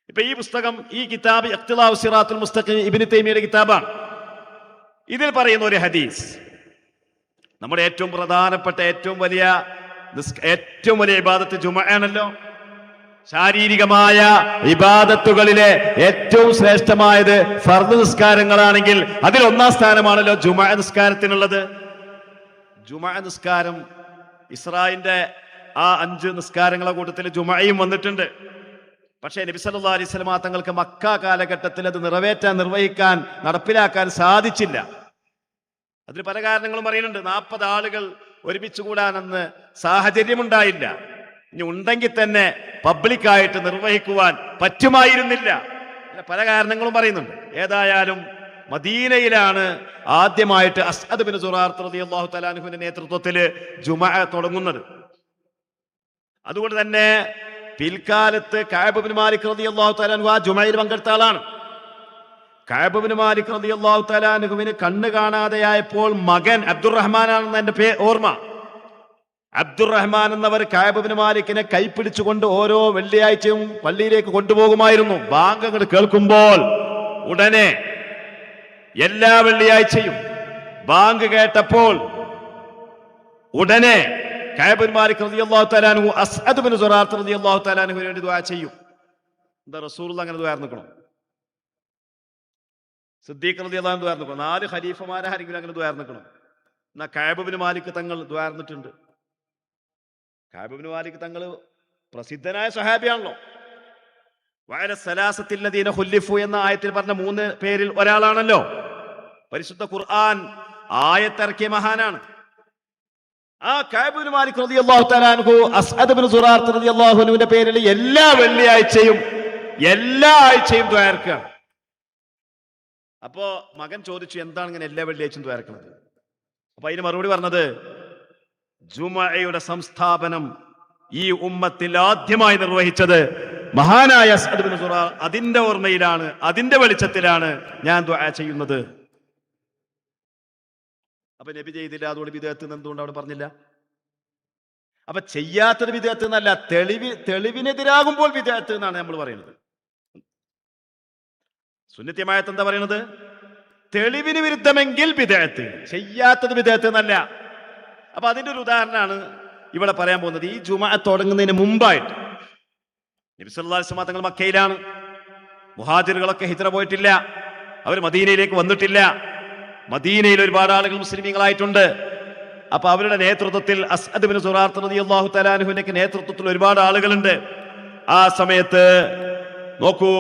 [SPEAKER 1] ഇപ്പൊ ഈ പുസ്തകം, ഈ കിതാബ് ഇഖ്തിലാഉ സിറാത്തുൽ മുസ്തഖീം ഇബ്നു തൈമിയ്യയുടെ കിതാബാണ്. ഇതിൽ പറയുന്ന ഒരു ഹദീസ്, നമ്മുടെ ഏറ്റവും പ്രധാനപ്പെട്ട ഏറ്റവും വലിയ ഇബാദത്ത് ജുമുഅയാണല്ലോ. ശാരീരികമായ ഇബാദത്തുകളിലെ ഏറ്റവും ശ്രേഷ്ഠമായത് ഫർദ് നിസ്കാരങ്ങളാണെങ്കിൽ അതിൽ ഒന്നാം സ്ഥാനമാണല്ലോ ജുമുഅ നിസ്കാരത്തിനുള്ളത്. ജുമുഅ നിസ്കാരം ഇസ്രായിന്റെ ആ 5 നിസ്കാരങ്ങളെ കൂട്ടത്തിൽ ജുമുഅയും വന്നിട്ടുണ്ട്. പക്ഷേ നബി സല്ലല്ലാഹു അലൈഹി വസല്ലം തങ്ങൾക്ക് മക്ക കാലഘട്ടത്തിൽ അത് നിർവഹിക്കാൻ നടപ്പിലാക്കാൻ സാധിച്ചില്ല. അതിന് പല കാരണങ്ങളും പറയുന്നുണ്ട്. 40 ആളുകൾ ഒരുമിച്ച് കൂടാനെന്ന് സാഹചര്യമുണ്ടായില്ല. ഇനി ഉണ്ടെങ്കിൽ തന്നെ പബ്ലിക്കായിട്ട് നിർവഹിക്കുവാൻ പറ്റുമായിരുന്നില്ല. പല കാരണങ്ങളും പറയുന്നുണ്ട്. ഏതായാലും മദീനയിലാണ് ആദ്യമായിട്ട് അസ്അദ് ബിൻ സുറാർ റളിയല്ലാഹു തആല അൻഹുവിന്റെ നേതൃത്വത്തിൽ ജുമുഅ തുടങ്ങുന്നത്. അതുകൊണ്ട് തന്നെ പിൽക്കാലത്ത് കഅബ് ബിൻ മാലിക് റളിയല്ലാഹു തആല അൻഹു ആ ജുമുഅയിൽ പങ്കെടുത്ത ആളാണ്. കഅബ് ബിൻ മാലിക് റളിയല്ലാഹു തആല അൻഹുവിന് കണ്ണ് കാണാതെയായപ്പോൾ മകൻ അബ്ദുറഹ്മാനാണെന്ന് എന്റെ ഓർമ്മ. അബ്ദുറഹ്മാൻ എന്നവർ കഅബ് ബിൻ മാലിക്കിനെ കൈപ്പിടിച്ചുകൊണ്ട് ഓരോ വെള്ളിയാഴ്ചയും പള്ളിയിലേക്ക് കൊണ്ടുപോകുമായിരുന്നു. ബാങ്ക് അങ്ങോട്ട് കേൾക്കുമ്പോൾ ഉടനെ എല്ലാ വെള്ളിയാഴ്ചയും ബാങ്ക് കേട്ടപ്പോൾ ഉടനെ കഅബ് ബിൻ മാലിക് റളിയല്ലാഹു തആല അൻഹു അസ്അദ് ബിൻ സുറാർ റളിയല്ലാഹു തആല അൻഹുവിന് വേണ്ടി ദുആ ചെയ്യും. എന്താ റസൂലുള്ളാഹി അങ്ങനെ ദുആ ചെയ്യണം? സിദ്ദീഖ് റളിയല്ലാഹു അൻഹു ദുആ ചെയ്യണം. 4 ഖലീഫമാരാരെങ്കിലും അങ്ങനെ ദുആ ചെയ്യണം. എന്നാ കഅബ് ബിൻ മാലിക് തങ്ങൾ ദുആ ചെയ്തിട്ടുണ്ട്. കഅബ് ബിൻ മാലിക് തങ്ങൾ പ്രസിദ്ധനായ സ്വഹാബിയാണല്ലോ. വഅല സലാസത്തിൽ ലദീന ഖുല്ലിഫു എന്ന ആയത്തിൽ പറഞ്ഞ 3 പേരിൽ ഒരാളാണല്ലോ. പരിശുദ്ധ ഖുർആൻ ആയത്തിറക്കിയ മഹാനാണ്. ആ കഅബ് ബിൻ മാലിക് റളിയല്ലാഹു തആല അൻഹു അസ്അദ് ബിൻ സുറാർ റളിയല്ലാഹു അൻഹുവിന്റെ പേരിൽ എല്ലാ ആഴ്ചയും ദുആ ഇറക്കുകയാണ്. അപ്പോ മകൻ ചോദിച്ചു, എന്താണ് ഇങ്ങനെ എല്ലാ വെള്ളിയാഴ്ചയും ദുആ ഇറക്കുന്നത്? അപ്പൊ അതിന് മറുപടി പറഞ്ഞത്, ജുമുഅയുടെ സംസ്ഥാപനം ഈ ഉമ്മത്തിൽ ആദ്യമായി നിർവഹിച്ചത് മഹാനായ അസ്അദ് ബിൻ സുറാർ. അതിന്റെ ഓർമ്മയിലാണ്, അതിന്റെ വെളിച്ചത്തിലാണ് ഞാൻ ദുആ ചെയ്യുന്നത്. അപ്പൊ നബി ചെയ്തില്ല, അതുകൊണ്ട് ബിദ്അത്ത് എന്തുകൊണ്ട് അവിടെ പറഞ്ഞില്ല? അപ്പൊ ചെയ്യാത്തത് ബിദ്അത്ത് എന്നല്ല, തെളിവിനെതിരാകുമ്പോൾ ബിദ്അത്ത് എന്നാണ് നമ്മൾ പറയുന്നത്. സുന്നത്യമായത് എന്താ പറയുന്നത്? തെളിവിന് വിരുദ്ധമെങ്കിൽ ബിദ്അത്ത്, ചെയ്യാത്തത് ബിദ്അത്ത് എന്നല്ല. അപ്പൊ അതിന്റെ ഒരു ഉദാഹരണമാണ് ഇവിടെ പറയാൻ പോകുന്നത്. ഈ ജുമുഅ തുടങ്ങുന്നതിന് മുമ്പായിട്ട് നബി സല്ലല്ലാഹു അലൈഹി വസല്ലം തങ്ങൾ മക്കയിലാണ്. മുഹാജിറുകളൊക്കെ ഹിജ്റ പോയിട്ടില്ല, അവർ മദീനയിലേക്ക് വന്നിട്ടില്ല. മദീനയിൽ ഒരുപാട് ആളുകൾ മുസ്ലിമീങ്ങളായിട്ടുണ്ട്. അപ്പൊ അവരുടെ നേതൃത്വത്തിൽ അസ്അദ് ബിൻ സുറാർ റളിയല്ലാഹു തആല അൻഹുവിന്റെ നേതൃത്വത്തിൽ ഒരുപാട് ആളുകളുണ്ട്. ആ സമയത്ത് നോക്കൂ,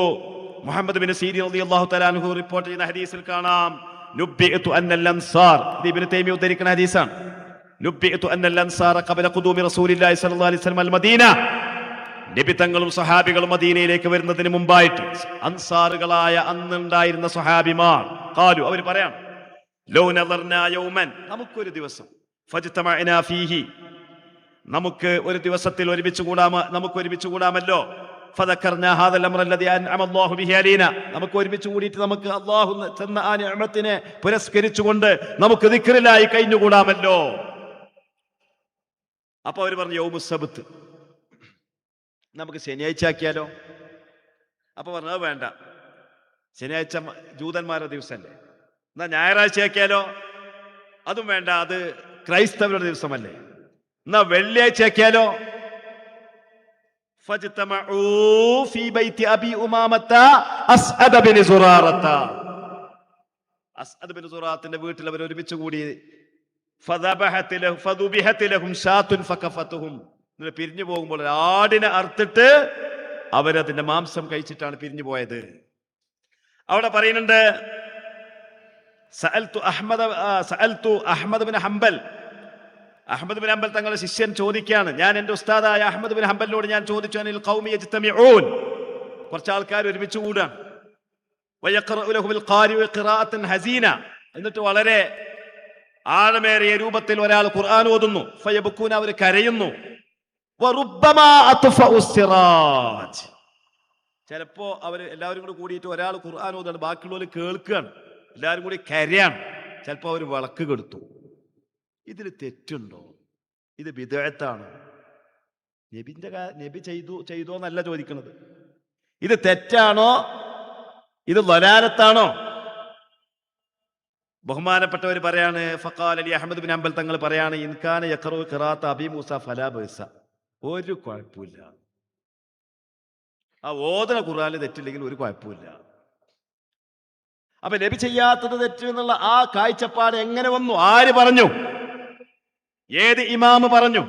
[SPEAKER 1] മുഹമ്മദ് ബിൻ സീരീൻ റളിയല്ലാഹു തആല അൻഹു റിപ്പോർട്ട് ചെയ്യുന്ന ഹദീസിൽ കാണാം, നുബ്ബിഅതു അന്നൽ അൻസാർ, ഇബ്നു തൈമിയ്യ ഉദ്ധരിക്കുന്ന ഹദീസാണ്. നുബ്ബിഅതു അന്നൽ അൻസാർ ഖബല ഖുദൂമി റസൂലില്ലാഹി സ്വല്ലല്ലാഹു അലൈഹി വസല്ലം അൽ മദീന, നബി തങ്ങളും സഹാബികളും മദീനയിലേക്ക് വരുന്നതിന് മുമ്പായിട്ട് അൻസാറുകളായ അന്നുണ്ടായിരുന്ന സഹാബിമാർ ഖാലു, അവർ പറയാണ്, ലൗ നദർനാ യൗമൻ, നമുക്കൊരു ദിവസം, ഫജ്തമഅനാ ഫീഹി, നമുക്ക് ഒരു ദിവസത്തിൽ നമുക്ക് ഒരുമിച്ച് കൂടാമല്ലോ. ഫദക്കർനാ ഹാദൽ അംറ അല്ലദീ അൻഅമ അല്ലാഹു ബിഹി അലൈനാ, നമുക്ക് ഒരുമിച്ച് കൂടിയിട്ട് നമുക്ക് അല്ലാഹു തന്ന ആ നിഅമത്തിനെ പുരസ്കരിച്ചുകൊണ്ട് നമുക്ക് ദിക്റിലായി കഴിഞ്ഞുകൂടാമല്ലോ. അപ്പൊ അവർ പറഞ്ഞു, യൗമുസ് സബ്ത്, നമുക്ക് ശനിയാഴ്ച ആക്കിയാലോ? അപ്പൊ പറഞ്ഞു, അത് വേണ്ട, ശനിയാഴ്ച ജൂതന്മാരുടെ ദിവസമല്ലേ. എന്നാ ഞായറാഴ്ച ആക്കിയാലോ? അതും വേണ്ട, അത് ക്രൈസ്തവരുടെ ദിവസമല്ലേ. എന്നാ വെള്ളിയാഴ്ച ആക്കിയാലോ? ഫജ്തമഉ ഫീ ബൈതി അബി ഉമാമത അസ്അദ ബിൻ സുറാറത, അസ്അദ് ബിൻ സുറാത്തിന്റെ വീട്ടിൽ അവർ ഒരുമിച്ച് കൂടി. പിരിഞ്ഞു പോകുമ്പോൾ ആടിനെ അറുത്തിട്ട് അവരതിന്റെ മാംസം കഴിച്ചിട്ടാണ് പിരിഞ്ഞു പോയത്. അവിടെ പറയുന്നുണ്ട് അഹ്മദ് ബിൻ ഹംബൽ തങ്ങളുടെ ശിഷ്യൻ ചോദിക്കുകയാണ്, ഞാൻ എന്റെ ഉസ്താദായ അഹ്മദ് ബിൻ ഹംബലിനോട് ഞാൻ ചോദിച്ചു, അനിൽ ഖൗമി യജ്തമിഊൻ, കുറച്ച് ആൾക്കാർ ഒരുമിച്ച് കൂടാണ്, വയഖറഉ ലഹുൽ ഖാരിഉ ഖിറാഅത്തൻ ഹസീന, എന്നിട്ട് വളരെ ആഴമേറിയ രൂപത്തിൽ ഒരാൾ ഖുർആൻ ഓതുന്നു, ഫയബ്കൂന, അവർ കരയുന്നു, വറുബ്ബമാ അത്ഫഉ സിറാജ്, ചിലപ്പോ അവർ എല്ലാവരും കൂടി കൂടിയിട്ട് ഒരാൾ ഖുർആൻ ഓതാണ്, ബാക്കിയുള്ളവർ കേൾക്കുകയാണ്, എല്ലാവരും കൂടി കരയാണ്, ചിലപ്പോ അവർ വിളക്ക് കെടുത്തു. ഇതിൽ തെറ്റുണ്ടോ? ഇത് ബിദ്അത്താണോ? നബി ചെയ്തോ എന്നല്ല ചോദിക്കുന്നത്. ഇത് തെറ്റാണോ? ഇത് ളലാലത്താണോ? ബഹുമാനപ്പെട്ടവർ പറയാണ്, ഫഖാല ലി അഹ്മദ് ബിൻ ഹംബൽ തങ്ങൾ പറയാണ്, ഇൻകാന യഖറു ഖിറാഅത്ത അബി മൂസ ഫലാ ബഅസ, ഒരു കുഴപ്പമില്ല, ആ ഓതന ഖുർആനിൽ തെറ്റില്ലെങ്കിൽ ഒരു കുഴപ്പമില്ല. അപ്പൊ നബി ചെയ്യാത്തത് തെറ്റ് എന്നുള്ള ആ കാഴ്ചപ്പാട് എങ്ങനെ വന്നു? ആര് പറഞ്ഞു? ഏത് ഇമാമ് പറഞ്ഞു?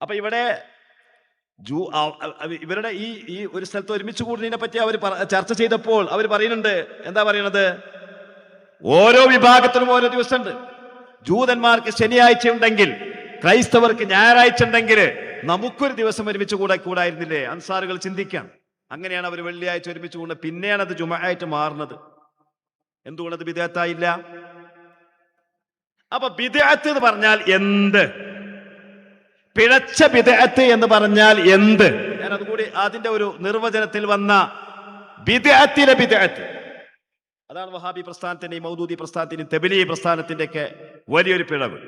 [SPEAKER 1] അപ്പൊ ഇവിടെ ഇവരുടെ ഈ ഒരു സ്ഥലത്ത് ഒരുമിച്ച് കൂടുന്നതിനെ പറ്റി അവർ ചർച്ച ചെയ്തപ്പോൾ അവർ പറയുന്നുണ്ട്, എന്താ പറയുന്നത്? ഓരോ വിഭാഗത്തിനും ഓരോ ദിവസമുണ്ട്. ജൂതന്മാർക്ക് ശനിയാഴ്ച ഉണ്ടെങ്കിൽ ക്രൈസ്തവർക്ക് ഞായറാഴ്ച ഉണ്ടെങ്കിൽ നമുക്കൊരു ദിവസം ഒരുമിച്ച് കൂടായിരുന്നില്ലേ? അൻസാറുകൾ ചിന്തിക്കാം. അങ്ങനെയാണ് അവർ വെള്ളിയാഴ്ച ഒരുമിച്ച് കൂടുന്നത്. പിന്നെയാണ് അത് ജുമഅയായിട്ട് മാറുന്നത്. എന്തുകൊണ്ടത് ബിദ്അത്തായില്ല? അപ്പൊ ബിദ്അത്ത് എന്ന് പറഞ്ഞാൽ എന്ത്? പിഴച്ച ബിദ്അത്ത് എന്ന് പറഞ്ഞാൽ എന്ത്? ഞാൻ അതുകൂടി അതിന്റെ ഒരു നിർവചനത്തിൽ വന്ന ബിദ്അത്തിലെ ബിദ്അത്ത്, അതാണ് വഹാബി പ്രസ്ഥാനത്തിന്റെയും മൗദൂദി പ്രസ്ഥാനത്തിന്റെയും തബ്ലീഗ് പ്രസ്ഥാനത്തിന്റെ ഒക്കെ വലിയൊരു പിഴവ്.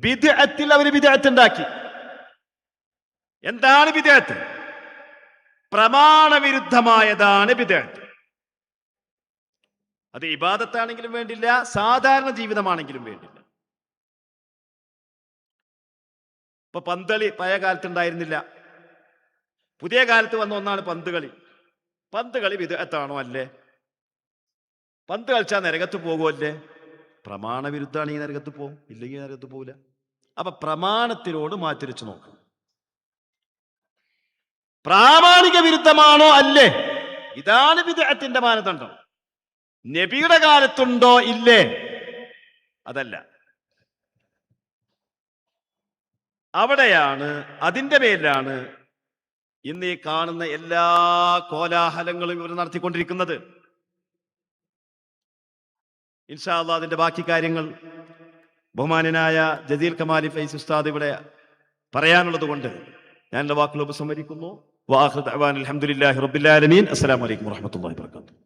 [SPEAKER 1] ബിദ്അത്തിൽ അവർ ബിദ്അത്ത് ഉണ്ടാക്കി. എന്താണ് ബിദ്അത്ത്? പ്രമാണവിരുദ്ധമായതാണ് ബിദ്അത്ത്. അത് ഇബാദത്താണെങ്കിലും വേണ്ടില്ല, സാധാരണ ജീവിതമാണെങ്കിലും വേണ്ടില്ല. ഇപ്പൊ പന്തളി പഴയ കാലത്ത് ഉണ്ടായിരുന്നില്ല, പുതിയ കാലത്ത് വന്ന ഒന്നാണ് പന്ത് കളി. പന്ത് കളി ബിദ്അത്താണോ? അല്ലേ? പന്ത് കളിച്ചാൽ നരകത്ത് പോകുമല്ലേ? പ്രമാണവിരുദ്ധാണെങ്കിൽ നരകത്ത് പോകും, ഇല്ലെങ്കിൽ നരകത്ത് പോകില്ല. അപ്പൊ പ്രമാണത്തിനോട് മാറ്റിരിച്ചു നോക്കും. പ്രാമാണിക വിരുദ്ധമാണോ? അല്ലേ? ഇതാണ് ബിദ്അത്തിന്റെ മാനദണ്ഡം. നബിയുടെ കാലത്തുണ്ടോ? ഇല്ലേ? അതല്ല. അവിടെയാണ്, അതിന്റെ പേരിലാണ് ഇന്ന് ഈ കാണുന്ന എല്ലാ കോലാഹലങ്ങളും ഇവർ നടത്തിക്കൊണ്ടിരിക്കുന്നത്. ഇൻഷാ അല്ലാഹ് അതിന്റെ ബാക്കി കാര്യങ്ങൾ ബഹുമാനനായ ജസീൽ കമാലി ഫൈസി ഉസ്താദ് ഇവിടെ പറയാനുള്ളത് കൊണ്ട് ഞാൻ എൻ്റെ വാക്കുകൾ ഉപസംഹരിക്കുന്നു. വആഖിറു ദഅ്വാനാ അൽഹംദുലില്ലാഹി റബ്ബിൽ ആലമീൻ. അസ്സലാമു അലൈക്കും വറഹ്മത്തുള്ളാഹി വബറകാതുഹു.